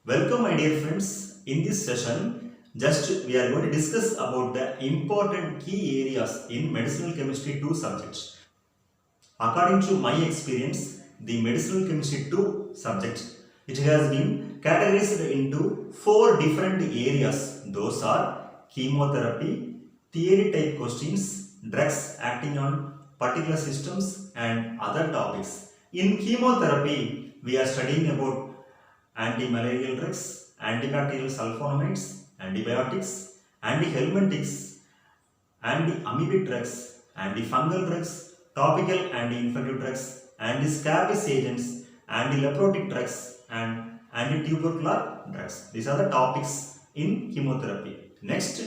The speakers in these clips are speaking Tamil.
Welcome, my dear friends. In this session, we are going to discuss about the important key areas in medicinal chemistry 2 subject. According to my experience, the medicinal chemistry 2 subject, it has been categorized into 4 different areas. Those are chemotherapy, theory type questions, drugs acting on particular systems, and other topics. In chemotherapy, we are studying about anti-malarial drugs, antibacterial sulfonamides, antibiotics, antihelmintics, anti-amoebic drugs, antifungal drugs, topical anti-infective drugs, anti-scabies agents, anti-leprotic drugs, and anti-tubercular drugs. These are the topics in chemotherapy. Next,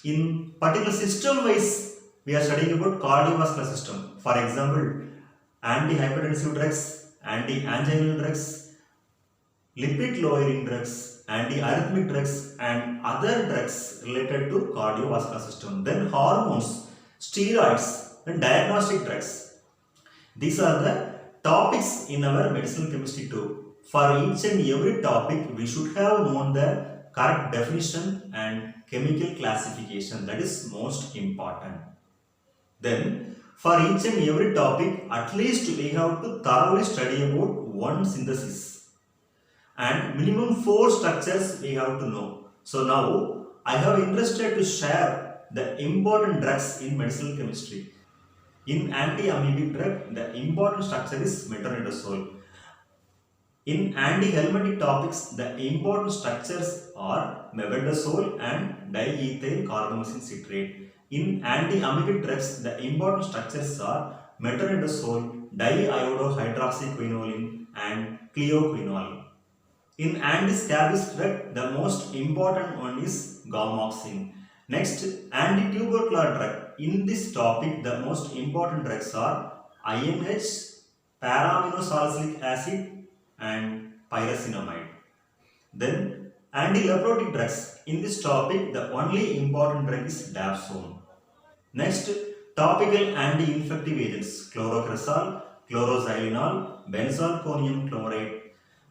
in particular system-wise, we are studying about cardiovascular system. For example, anti-hypertensive drugs, anti-anginal drugs, lipid lowering drugs, anti-arrhythmic drugs, and other drugs related to cardiovascular system. Then hormones, steroids, and diagnostic drugs. These are the topics in our medicinal chemistry too. For each and every topic, we should have known the correct definition and chemical classification. That is most important. Then, for each and every topic, at least we have to thoroughly study about one synthesis and minimum 4 structures we have to know. So now I have interested to share the important drugs in medicinal chemistry. In anti-amoebic drug, the important structure is metronidazole. In anti-helmintic topics, the important structures are mebendazole and diethyl carbamazine citrate. In anti-amoebic drugs, the important structures are metronidazole, diiodohydroxyquinoline, and cleoquinoline. In anti-scabies drug, the most important one is gamoxine. Next, anti-tubercular drug. In this topic, the most important drugs are INH, paraaminosalicylic acid, and pyrazinamide. Then, anti-leprotic drugs. In this topic, the only important drug is dapsone. Next, topical anti-infective agents: chlorocresol, chloroxylenol, benzalkonium chloride.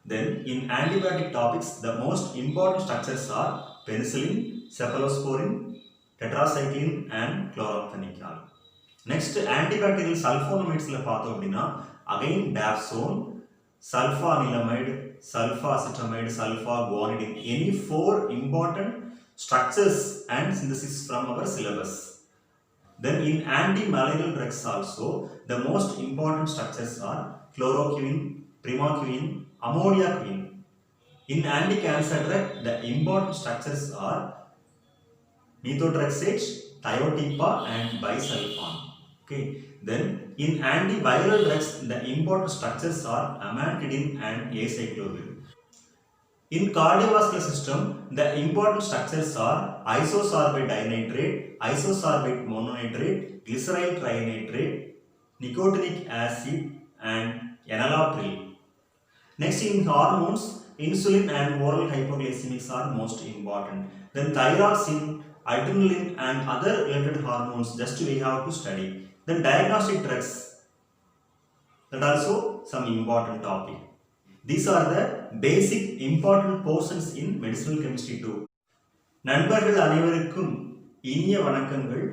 Then in antibiotic topics, the most important structures are penicillin, cephalosporin, tetracycline, and chlorothianidin. Next, antibacterial sulfonamides again dapsone, sulfanilamide, sulfacetamide, sulfaguanidine. Any 4 important structures and synthesis from our syllabus. Then in anti-malarial drugs also, the most important structures are chloroquine, primaquine, ammoniaquine. In anti-cancer drug, the important structures are methotrexate, thiotepa, and bisulfone. Okay. Then in antiviral drugs, the important structures are amantadine and acyclovir. In cardiovascular system, the important structures are isosorbate dinitrate, isosorbate mononitrate, glyceryl trinitrate, nicotinic acid, and enalapril. Next, in hormones, insulin and oral hypoglycemics are most important. Then thyroxine, adrenaline, and other related hormones just we have to study. Then diagnostic drugs, that also some important topic. These are the basic important portions in medicinal chemistry too. நண்பர்கள் அனைவருக்கும் இனிய வணக்கங்கள்.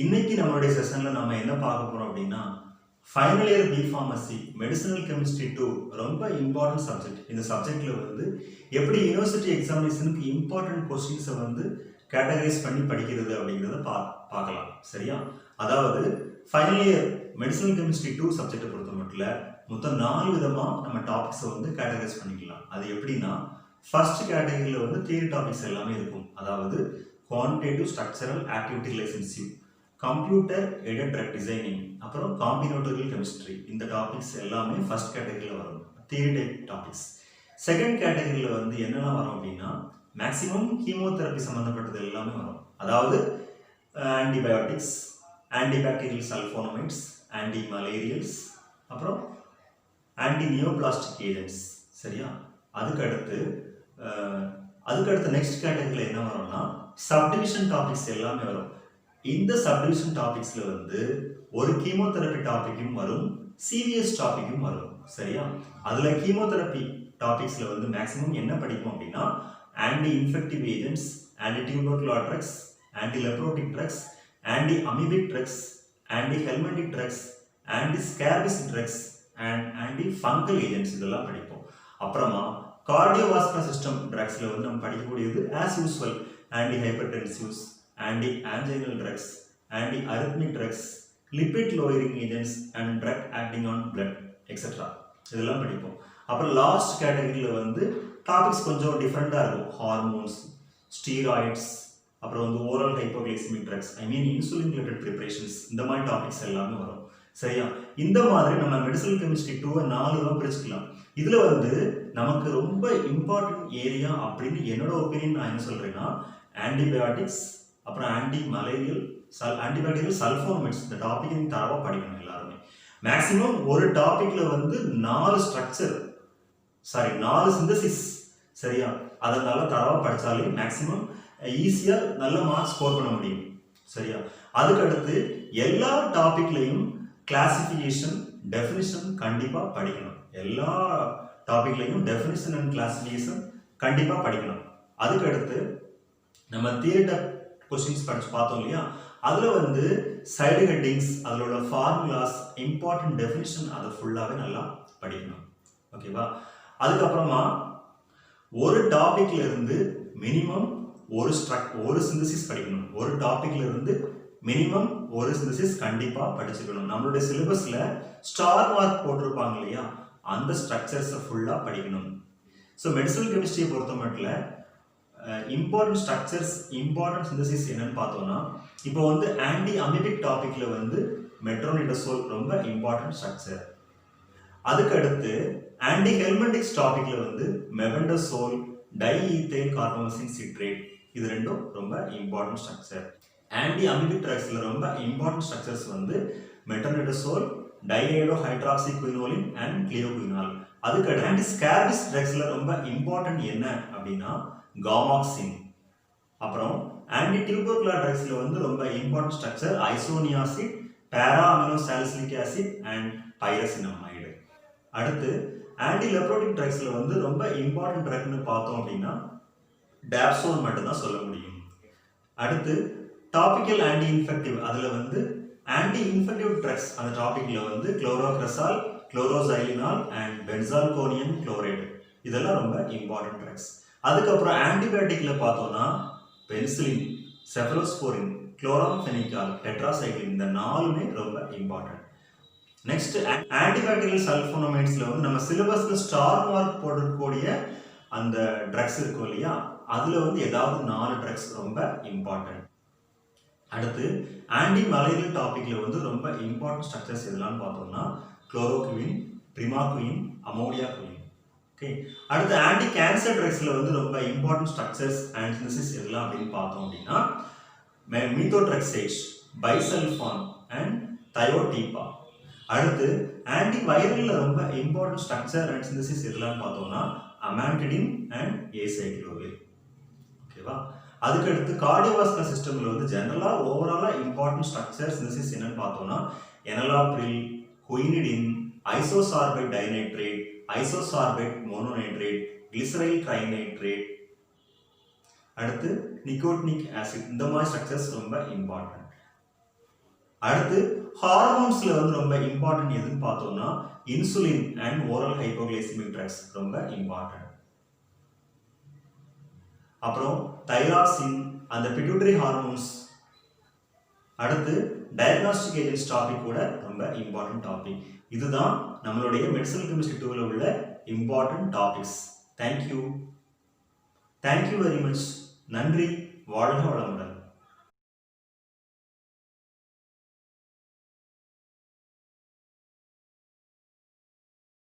இன்னைக்கு நம்மளுடைய செஷன்ல நம்ம என்ன பார்க்க போறோம் அப்படின்னா, final year B Pharmacy medicinal chemistry 2 ரொம்ப இம்பார்ட்டன்ட் சப்ஜெக்ட். இந்த சப்ஜெக்ட்ல எப்படி யூனிவர்சிட்டி எக்ஸாமினேஷனுக்கு இம்பார்ட்டன்ட் கொஸ்டின்ஸை கேட்டகரைஸ் பண்ணி படிக்கிறது அப்படிங்கிறத பார்க்கலாம். சரியா? அதாவது ஃபைனல் இயர் மெடிசனல் கெமிஸ்ட்ரி 2 சப்ஜெக்டை பொறுத்த மட்டும் மொத்தம் 4 விதமாக நம்ம டாபிக்ஸை கேட்டகரைஸ் பண்ணிக்கலாம். அது எப்படின்னா, ஃபர்ஸ்ட் கேட்டகரியில் தியரி டாபிக்ஸ் எல்லாமே இருக்கும். அதாவது quantitative structural activity relationship, computer aided drug designing, அப்புறம் காம்பினேட்டரியல் கெமிஸ்ட்ரி. இந்த டாபிக்ஸ் எல்லாமே ஃபர்ஸ்ட் கேட்டகரியில் வரும், தியரி டைப் டாபிக்ஸ். செகண்ட் கேட்டகரியில் என்னெல்லாம் வரும் அப்படின்னா, மேக்ஸிமம் கீமோதெரப்பி சம்மந்தப்பட்டது எல்லாமே வரும். அதாவது ஆன்டிபயோட்டிக்ஸ், ஆன்டிபாக்டீரியல் சல்ஃபோனமைட்ஸ், ஆன்டி மலேரியல்ஸ், அப்புறம் ஆன்டி நியோபிளாஸ்டிக் ஏஜென்ட்ஸ். சரியா? அதுக்கடுத்து நெக்ஸ்ட் கேட்டகரியில் என்ன வரும்னா, சப்டிவிஷன் டாபிக்ஸ் எல்லாமே வரும். இந்த சப்டிவிஷன் டாபிக்ஸில் ஒரு கீமோதெரப்பி டாபிக்கும் வரும், சிவிஎஸ் டாபிக்கும் வரும். சரியா? அதில் கீமோதெரப்பி டாபிக்ஸில் வந்து மேக்ஸிமம் என்ன படிப்போம் அப்படின்னா anti infective agents, anti tubercular drugs, anti leprotic drugs, anti amoebic drugs, anti helminthic drugs, anti scabies drugs and anti fungal agents இதெல்லாம் படிப்போம். அப்புறமா கார்டியோவாஸ்குலர் சிஸ்டம் ட்ரக்ஸில் வந்து நம்ம படிக்கக்கூடியது as usual anti hypertensives, anti anginal drugs, anti arrhythmic drugs, lipid lowering agents and drug acting on blood etcetera இதெல்லாம் படிப்போம். அப்புறம் லாஸ்ட் கேட்டகரியில் வந்து டாபிக்ஸ் கொஞ்சம் டிஃப்ரெண்ட்டாக இருக்கும். ஹார்மோன்ஸ், ஸ்டீராய்ட்ஸ், அப்புறம் வந்து oral hypoglycemic drugs, insulin related preparations, இந்த மாதிரி டாபிக்ஸ் எல்லாமே வரும். சரியா? இந்த மாதிரி நம்ம மெடிசனல் கெமிஸ்ட்ரி 2 4 பிரிச்சுக்கலாம். இதில் வந்து நமக்கு ரொம்ப இம்பார்ட்டன்ட் ஏரியா அப்படின்னு என்னோட ஒப்பீனியன் நான் என்ன சொல்கிறேன்னா ஆன்டிபயாட்டிக்ஸ், அப்புறம் ஆன்டிபயாட்டிக்கல் சல்ஃபோனமிட்ஸ் இந்த டாபிக் நீங்கள் தரவாக படிக்கணும் எல்லாருமே. மேக்ஸிமம் ஒரு டாப்பிக்கில் வந்து 4 சிந்தசிஸ், சரியா? அதனால தரவாக படித்தாலே மேக்ஸிமம் ஈஸியாக நல்ல மார்க்ஸ் ஸ்கோர் பண்ண முடியும். சரியா? அதுக்கடுத்து எல்லா டாபிக்லையும் கிளாசிஃபிகேஷன், டெஃபினிஷன் கண்டிப்பாக படிக்கணும். எல்லா டாபிக்லையும் டெஃபினிஷன் அண்ட் கிளாசிஃபிகேஷன் கண்டிப்பாக படிக்கணும். அதுக்கடுத்து நம்ம தியரட்டிக்கல் கொஸ்டின்ஸ் பார்த்தோம் இல்லையா, அதில் வந்து சைடு ஹெட்டிங்ஸ், அதோட ஃபார்முலாஸ், இம்பார்ட்டன்ட் டெஃபினிஷன் அதை ஃபுல்லாகவே நல்லா படிக்கணும். ஓகேவா? அதுக்கப்புறமா ஒரு டாபிக்ல இருந்து மினிமம் ஒரு சிந்தசிஸ் படிக்கணும். ஒரு டாபிக்ல இருந்து மினிமம் ஒரு சிந்தசிஸ் கண்டிப்பா படிச்சுக்கணும். நம்மளுடைய சிலபஸ்ல ஸ்டார் மார்க் போட்டிருப்பாங்க இல்லையா, அந்த ஸ்ட்ரக்சர்ஸை ஃபுல்லா படிக்கணும். ஸோ மெடிசனல் கெமிஸ்ட்ரியை பொறுத்த மட்டும் இம்பார்ட்டன்ட் ஸ்ட்ரக்சர்ஸ், இம்பார்ட்டன்ட் சிந்தசிஸ் என்னன்னு பார்த்தோம்னா, இப்போ வந்து ஆன்டி அமீபிக் டாபிக்ல வந்து மெட்ரோனிடசோல் ரொம்ப இம்பார்ட்டன்ட் ஸ்ட்ரக்சர். அதுக்கு அடுத்து ஆன்டி ஹெல்மண்டிக்ஸ் டாபிக்ல வந்து மெபெண்டசோல், டைஈத்தைல் கார்பமசின் சிட்ரேட், இது ரெண்டும் ரொம்ப இம்பார்ட்டன்ட் ஸ்ட்ரக்சர். ஆன்டி அமீபிக் ட்ரக்ஸ்ல ரொம்ப இம்பார்ட்டன்ட் ஸ்ட்ரக்சர்ஸ் வந்து மெட்ரோனிடசோல், டைஐடோ ஹைட்ராக்சி குயினோலின் அண்ட் கிளியோகுயினால். அதுக்கு அடுத்து ஆன்டி ஸ்கேபிஸ் ட்ரக்ஸ்ல ரொம்ப இம்பார்ட்டன்ட் என்ன அப்படின்னா காமாக்சின். அப்புறம் ஆன்டி டியூபர்குலர் ட்ரக்ஸ்ல வந்து ரொம்ப இம்பார்ட்டன்ட் ஸ்ட்ரக்சர் ஐசோனியாசிட், பேரா அமினோ சாலிசிலிக் ஆசிட் அண்ட் பைரசினமைடு. அடுத்து ஆன்டி லெப்ரோட்டிக் ட்ரக்ஸ்ல வந்து ரொம்ப இம்பார்ட்டன்ட் ட்ரக்னு பார்த்தோம் அப்படின்னா டாப்சோல் மட்டும் தான் சொல்ல முடியும். அடுத்து டாபிக்கல் ஆன்டி இன்ஃபெக்டிவ், அதில் வந்து ஆன்டி இன்ஃபெக்டிவ் ட்ரக்ஸ் அந்த டாபிக்ல வந்து குளோரோக்ரசால், குளோரோசைலினால் அண்ட் பென்சால்கோனியம் குளோரைடு, இதெல்லாம் ரொம்ப இம்பார்ட்டன்ட் ட்ரக்ஸ். அதுக்கப்புறம் ஆன்டிபயோட்டிக்ல பார்த்தோம்னா பென்சிலின், செஃபலோஸ்போரின், குளோராம்பெனிகால், டெட்ராசைக்ளின், இந்த 4மே ரொம்ப இம்பார்ட்டன்ட். நெக்ஸ்ட் ஆன்டிபயோட்டிக்கல் சல்ஃபோனமைட்ஸ்ல வந்து நம்ம சிலபஸ்ல ஸ்டார் மார்க் போடக்கூடிய அந்த ட்ரக்ஸ் இருக்கும் இல்லையா, அதுல வந்து ஏதாவது 4 ட்ரக்ஸ் ரொம்ப இம்பார்ட்டன்ட். அடுத்து ஆன்டி மலேரியல் டாபிக்ல வந்து ரொம்ப இம்பார்ட்டன்ட் ஸ்ட்ரக்சர்ஸ் எதெல்லாம் பார்த்தோம்னா குளோரோகுயின், பிரிமாகுயின், அமோனியாகுயின். ஓகே. அடுத்து ஆன்டி கேன்சர் ட்ரக்ஸ்ல வந்து ரொம்ப இம்பார்ட்டன்ட் ஸ்ட்ரக்சர்ஸ் அண்ட் சிந்தசிஸ் எதெல்லாம் அப்படின்னு பார்த்தோம் அப்படின்னா மீத்தோட்ரெக்சேட், பைசல்ஃபான் அண்ட் தயோடீபா. அடுத்து ஆன்டி வைரல்ல ரொம்ப இம்பார்ட்டன்ட் ஸ்ட்ரக்சர் அண்ட் சிந்தசிஸ் எதெல்லாம் பார்த்தோம்னா அமான்டிடின் அண்ட் ஏசைக்ளோவிர். ஓகேவா? அதுக்கடுத்து கார்டியோவாஸ்குலர் சிஸ்டம்ல வந்து ஜெனரலா ஓவராலா இம்பார்ட்டன்ட் ஸ்ட்ரக்சர் சிந்தசிஸ் என்னன்னு பார்த்தோம்னா எனலாப்ரில், குயினிடின், ஐசோசார்பைட் டைநைட்ரேட், ஐசோசார்பைட் மோனோநைட்ரேட், கிளிசரைல் ட்ரைநைட்ரேட், அடுத்து நிக்கோட்டினிக் ஆசிட், இந்த மாதிரி ஸ்ட்ரக்சர்ஸ் ரொம்ப இம்பார்ட்டன்ட். அடுத்து ஹார்மோன்ஸ்ல வந்து ரொம்ப இம்பார்ட்டன்ட் எதுன்னு பார்த்தோம்னா insulin and oral hypoglycemic drugs ரொம்ப இம்பார்ட்டன்ட். அப்புறம் தைராக்சின், அந்த பிட்யூட்டரி ஹார்மோன்ஸ். அடுத்து டயக்னாஸ்டிக் ஏஜென்ட்ஸ் டாபிக் கூட ரொம்ப இம்பார்ட்டன்ட் டாபிக். இதுதான் நம்மளுடைய மெடிசனல் கெமிஸ்ட்ரி 2ல உள்ள important topics. Thank you very much. நன்றி. வாழ்க வளமுடன்.